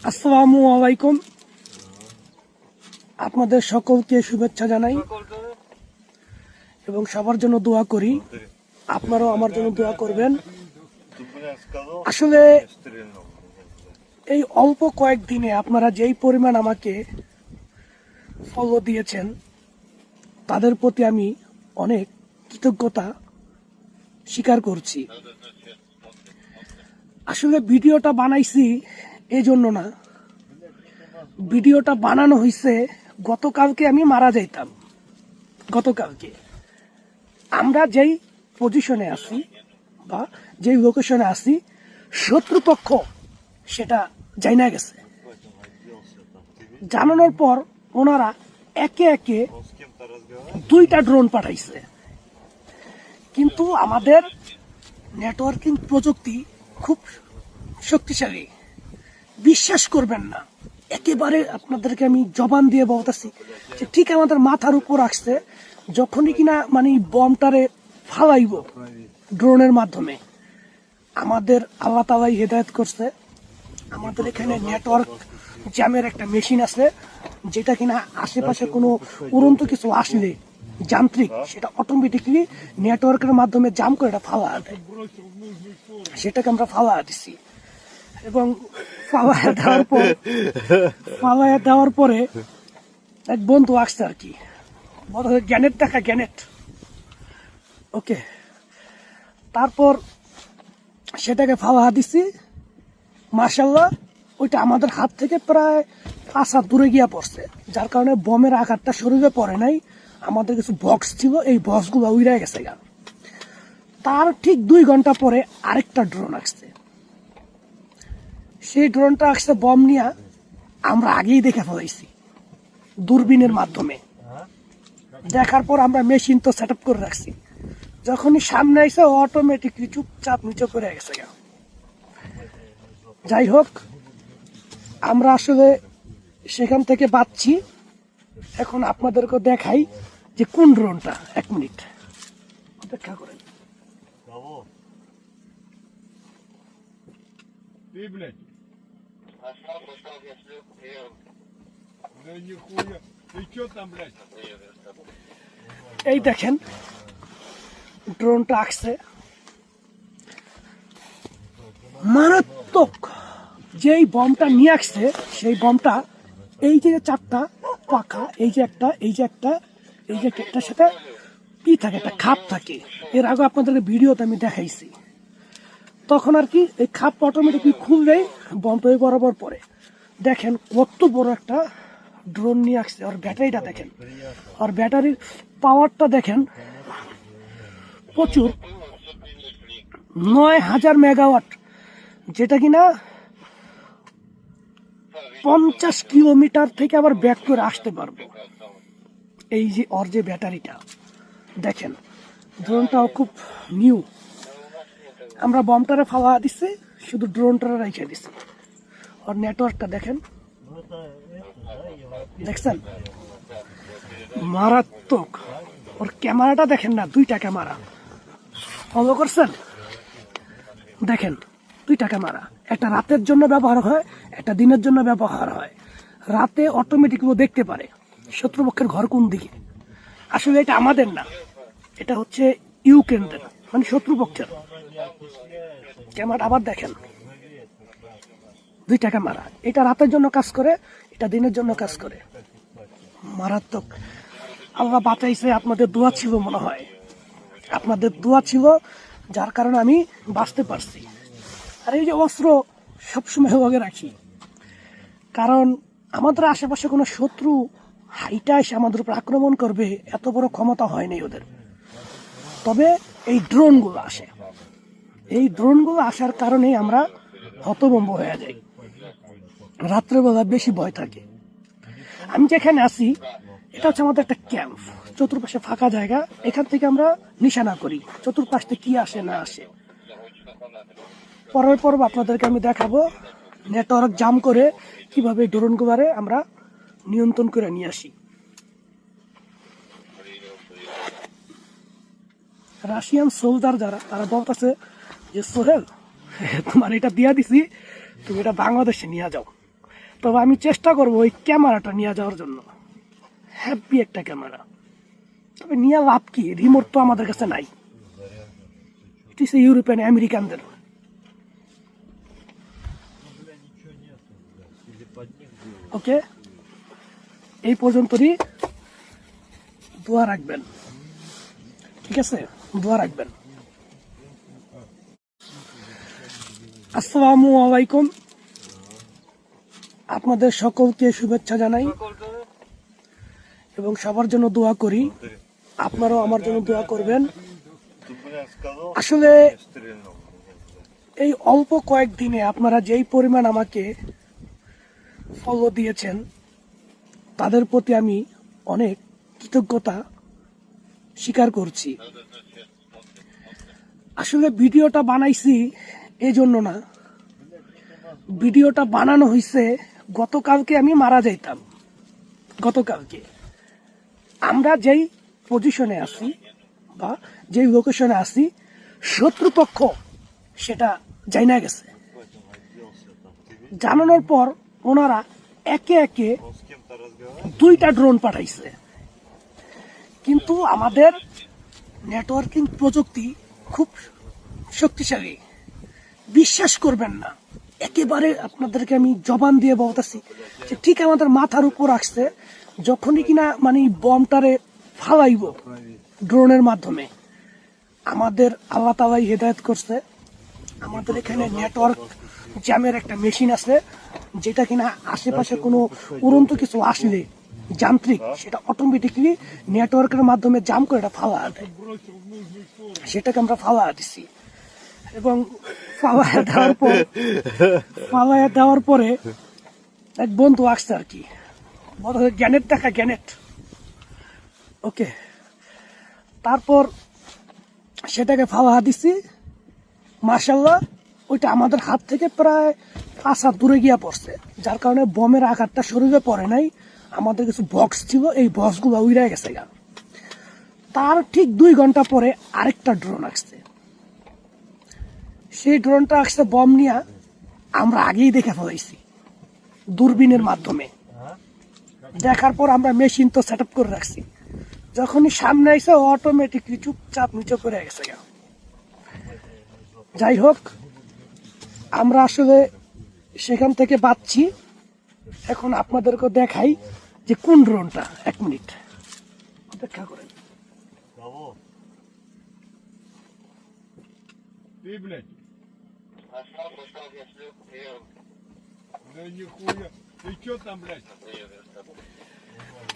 আসসালামু আলাইকুম। আপনাদের সকলকে শুভেচ্ছা জানাই এবং সবার জন্য দোয়া করি। আপনারাও আমার জন্য দোয়া করবেন। আসলে এই অল্প কয়েকদিনে আপনারা যেই পরিমাণ আমাকে ফলো দিয়েছেন তাদের প্রতি আমি অনেক কৃতজ্ঞতা স্বীকার করছি। আসলে ভিডিওটা বানাইছি এই জন্য না, ভিডিওটা বানানো হয়েছে গতকালকে আমি মারা যাইতাম। গতকালকে আমরা যেই পজিশনে আছি বা যেই লোকেশনে আছি, শত্রুপক্ষ সেটা জানা গেছে। জানানোর পর ওনারা একে একে 2টা ড্রোন পাঠাইছে। কিন্তু আমাদের নেটওয়ার্কিং প্রযুক্তি খুব শক্তিশালী, বিশ্বাস করবেন না। একেবারে আপনাদেরকে আমি জবান দিয়ে বলতেছি যে ঠিক আমাদের মাথার উপর আসছে, যখনই কিনা মানে বমটারে ফালাইব ড্রোনের মাধ্যমে। আমাদের আল্লাহ তাআলাই হেদায়েত করছে, আমাদের এখানে নেটওয়ার্ক জ্যামের একটা মেশিন আছে, যেটা কিনা আশেপাশে কোনো উড়ন্ত কিছু আসলে যান্ত্রিক সেটা অটোমেটিকলি নেটওয়ার্কের মাধ্যমে জাম করে এটা ফালা দেয়। সেটাকে আমরা ফালা দিছি এবং ফালায়া দেওয়ার পরে এক বন্ধু আসছে আর কি, গ্যানেট দেখা গ্যানেট। ওকে, তারপর সেটাকে ফালা দিছি। মাশাআল্লাহ ওইটা আমাদের হাত থেকে প্রায় 5 হাত দূরে গিয়া পড়ছে, যার কারণে বমের আঘাতটা শরীরে পড়ে নাই। আমাদের কিছু বক্স ছিল, এই বক্সগুলো উড়ে গেছে গা। তার ঠিক 2 ঘন্টা পরে আরেকটা ড্রোন আসছে। সেই ড্রোনটা আসছে বম নিয়ে, আমরা আগেই দেখে ফেলাইছি দূরবীনের মাধ্যমে। দেখার পর আমরা মেশিন তো সেট আপ করে রাখছি, যখনই সামনে আইসে অটোমেটিকলি চুপচাপ নিচে করে গেছে। যাই হোক, আমরা আসলে সেখান থেকে বাঁচছি। এখন আপনাদেরকে দেখাই যে কোন ড্রোনটা। 1 মিনিট অপেক্ষা করেন। এই দেখেন ড্রোনটা আসছে, মারাত্মক। যেই বমটা নিয়ে আসছে সেই বমটা, এই যে 4টা পাখা, এই যে একটা, এই যে একটা, এই যে একটার সাথে কি থাকে, একটা খাপ থাকে। এর আগে আপনাদেরকে ভিডিওতে আমি দেখাইছি। তখন আর কি এই খাপ অটোমেটিকলি খুললেই বমটা বরাবর পড়ে। দেখেন কত বড় একটা ড্রোন নিয়ে আসছে। আর ব্যাটারিটা দেখেন, আর ব্যাটারির পাওয়ারটা দেখেন, প্রচুর। 9000 মেগাওয়াট, যেটা কিনা 50 কিলোমিটার থেকে আবার ব্যাক করে আসতে পারবো। এই যে ওর যে ব্যাটারিটা দেখেন, ড্রোনটাও খুব নিউ। আমরা বমটারে ফালা দিচ্ছি, শুধু ড্রোনটারে রেখে দিচ্ছি। ওর নেটওয়ার্কটা দেখেন, দেখছেন মারাত্মক। ওর ক্যামেরাটা দেখেন না, 2টা ক্যামেরা ফলো করছেন, দেখেন 2টা ক্যামেরা। একটা রাতের জন্য ব্যবহার হয়, একটা দিনের জন্য ব্যবহার হয়। রাতে অটোমেটিক ও দেখতে পারে শত্রুপক্ষের ঘর কোন দিকে। আসলে এটা আমাদের না, এটা হচ্ছে ইউক্রেনদের, মানে শত্রুপক্ষের ক্যামেরা। আবার দেখেন 2টা ক্যামেরা, এটা রাতের জন্য কাজ করে, এটা দিনের জন্য কাজ করে। মারাত্মক। আল্লাহ বাঁচাইছে, আপনাদের দোয়া ছিল মনে হয়, আপনাদের দোয়া ছিল, যার কারণে আমি বাঁচতে পারছি। আর এই যে অস্ত্র সবসময় লগে রাখি, কারণ আমাদের আশেপাশে কোনো শত্রু হাইটা এসে আমাদের উপর আক্রমণ করবে এত বড় ক্ষমতা হয় নাই ওদের। তবে এই ড্রোনগুলো আসে, এই ড্রোনগুলো আসার কারণেই আমরা হতভম্ব হয়ে যাই। রাত্রেবেলা বেশি ভয় থাকে। আমি যেখানে আছি এটা হচ্ছে আমাদের একটা ক্যাম্প, চতুর্পাশে ফাঁকা জায়গা। এখান থেকে আমরা নিশানা করি চতুর্পাশ থেকে কি আসে না আসে। পরের পর্ব আপনাদেরকে আমি দেখাবো নেটওয়ার্ক জাম করে কিভাবে ড্রোনগুলোরে আমরা নিয়ন্ত্রণ করে নিয়ে আসি। রাশিয়ান সোলজার যারা, তারা বলতেছে যে সোহেল তোমার এটা দিয়া দিছি, তুমি এটা বাংলাদেশে নিয়ে যাও। তবে আমি চেষ্টা করবো ওই ক্যামেরাটা নিয়ে যাওয়ার জন্য। হ্যাপি একটা ক্যামেরা, তবে নিয়ে লাভ কি, রিমোট তো আমাদের কাছে নাই। এটি সে ইউরোপিয়ান আমেরিকানদের। ওকে, এই পর্যন্তই দোয়া রাখবেন, ঠিক আছে? দোয়া রাখবেন। আসসালামু আলাইকুম, আপনাদের সকলকে শুভেচ্ছা জানাই এবং সবার জন্য দোয়া করি। আপনারাও আমার জন্য দোয়া করবেন। আসলে এই অল্প কয়েকদিনে আপনারা যেই পরিমাণ আমাকে ফলো দিয়েছেন তাদের প্রতি আমি অনেক কৃতজ্ঞতা স্বীকার করছি। আসলে ভিডিওটা বানাইছি এই জন্য না, ভিডিওটা বানানো হয়েছে গতকালকে আমি মারা যাইতাম। গতকালকে আমরা যেই পজিশনে আছি বা যেই লোকেশনে আছি, শত্রুপক্ষ সেটা জানা গেছে। জানানোর পর ওনারা একে একে 2টা ড্রোন পাঠাইছে। কিন্তু আমাদের নেটওয়ার্কিং প্রযুক্তি খুব শক্তিশালী, বিশ্বাস করবেন না। একেবারে আপনাদেরকে আমি জবান দিয়ে বলতেছি যে ঠিক আমাদের মাথার উপর আসছে, যখনই কিনা মানে বমটারে ফালাইব ড্রোনের মাধ্যমে। আমাদের আল্লাহ তাআলাই হেদায়েত করছে, আমাদের এখানে নেটওয়ার্ক জ্যামের একটা মেশিন আছে, যেটা কিনা আশেপাশে কোনো উড়ন্ত কিছু আসলে যান্ত্রিক সেটা অটোমেটিকলি নেটওয়ার্কের মাধ্যমে জাম করে এটা ফালা দেয়। সেটাকে আমরা ফালা দিছি এবং ফালায়া দেওয়ার পরে এক বন্ধু আসছে আর কি, গ্যানেট দেখা, গ্যানেট। ওকে, তারপর সেটাকে ফালা দিছি। মাশাআল্লাহ, ওইটা আমাদের হাত থেকে প্রায় 5 হাত দূরে গিয়া পড়ছে, যার কারণে বমের আঘাতটা শরীরে পড়ে নাই। আমাদের কিছু বক্স ছিল, এই বক্সগুলো উড়ে গেছে গা। তার ঠিক 2 ঘন্টা পরে আরেকটা ড্রোন আসছে। সেই ড্রোনটা আসছে বম নিয়ে, আমরা আগেই দেখে ফেলাইছি দূরবীনের মাধ্যমে। দেখার পর আমরা মেশিন তো সেট আপ করে রাখছি, যখনই সামনে আইসে অটোমেটিকলি চুপচাপ নিচে করে গেছে গা। যাই হোক, আমরা আসলে সেখান থেকে বাঁচছি। এখন আপনাদেরকে দেখাই যে কোন ড্রোনটা। 1 মিনিট অপেক্ষা করেন।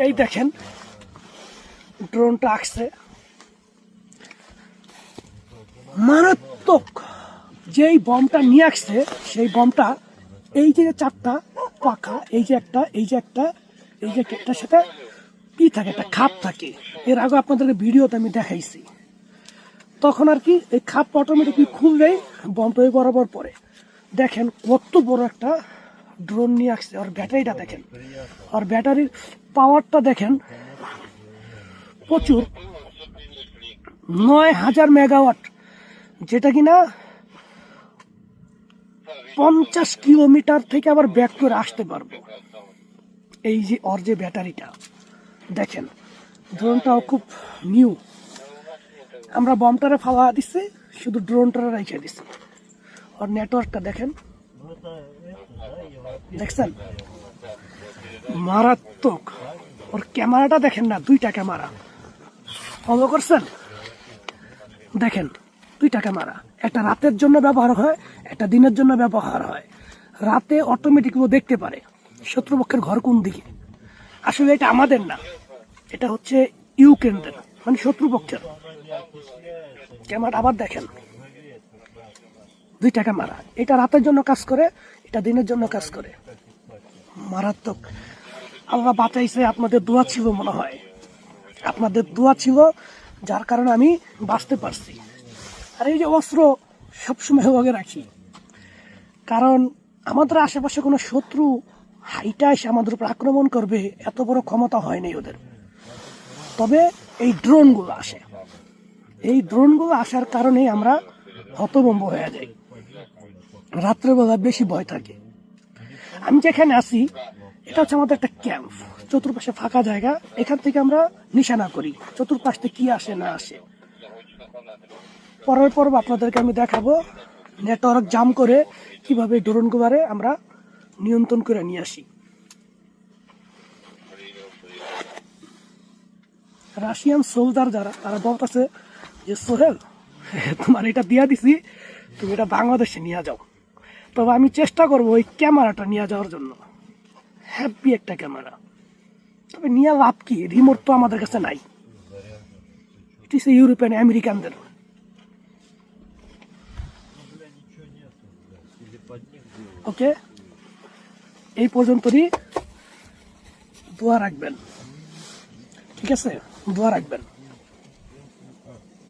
এই দেখেন ড্রোনটা আসছে, মারাত্মক। যেই বমটা নিয়ে আসছে সেই বমটা, এই যে 4টা পাখা, এই যে একটা, এই যে একটা, এই যে একটার সাথে কি থাকে, একটা খাপ থাকে। এর আগে আপনাদেরকে ভিডিওতে আমি দেখাইছি। তখন আর কি এই খাপ অটোমেটিকলি খুললেই বমটা বরাবর পড়ে। দেখেন কত বড় একটা ড্রোন নিয়ে আসছে। আর ব্যাটারিটা দেখেন, আর ব্যাটারির পাওয়ারটা দেখেন, প্রচুর, 9000 মেগাওয়াট, যেটা কিনা 50 কিলোমিটার থেকে আবার ব্যাক করে আসতে পারবো। এই যে ওর যে ব্যাটারিটা দেখেন, ড্রোনটাও খুব নিউ। আমরা বমটারে ফালা দিচ্ছি, শুধু ড্রোনটারে রেখে দিচ্ছি। ওর নেটওয়ার্কটা দেখেন, দেখছেন, মারাত্মক। ওর ক্যামেরাটা দেখেন না, 2টা ক্যামেরা ফলো করছেন, দেখেন 2টা ক্যামেরা। একটা রাতের জন্য ব্যবহার হয়, একটা দিনের জন্য ব্যবহার হয়। রাতে অটোমেটিক ও দেখতে পারে শত্রুপক্ষের ঘর কোন দিকে। আসলে এটা আমাদের না, এটা হচ্ছে ইউক্রেনদের, মানে শত্রুপক্ষের ক্যামেরা। আবার দেখেন 2টা ক্যামেরা, এটা রাতের জন্য কাজ করে, এটা দিনের জন্য কাজ করে। মারাত্মক। আল্লাহ বাঁচাইছে, আপনাদের দোয়া ছিল মনে হয়, আপনাদের দোয়া ছিল, যার কারণে আমি বাঁচতে পারছি। আর এই যে অস্ত্র সবসময় লগে রাখি, কারণ আমাদের আশেপাশে কোনো শত্রু হাইটা এসে আমাদের উপর আক্রমণ করবে এত বড় ক্ষমতা হয় নাই ওদের। তবে এই ড্রোনগুলো আসে, এই ড্রোনগুলো আসার কারণেই আমরা হতভম্ব হয়ে যাই, রাত্রেবেলা বেশি ভয় থাকে। আমি যেখানে আছি এটা হচ্ছে আমাদের একটা ক্যাম্প, চতুর্পাশে ফাঁকা জায়গা, এখান থেকে আমরা নিশানা করি চতুর্পাশ থেকে কি আসে না আসে। পরের পর্ব আপনাদেরকে আমি দেখাবো নেটওয়ার্ক জাম করে কিভাবে ড্রোনগুলোরে আমরা নিয়ন্ত্রণ করে নিয়ে আসি। রাশিয়ান সোলজার যারা, তারা বলতেছে যে সোহেল তোমার এটা দিয়া দিছি, তুমি এটা বাংলাদেশে নিয়ে যাও। তবে আমি চেষ্টা করবো ওই ক্যামেরাটা নিয়ে যাওয়ার জন্য, হ্যাপি একটা ক্যামেরা। তবে নিয়ে লাভ কি, রিমোট তো আমাদের কাছে নাই, ইট ইস ইউরোপিয়ান আমেরিকানদের। ওকে, এই পর্যন্তই, দোয়া রাখবেন, ঠিক আছে, দোয়া রাখবেন।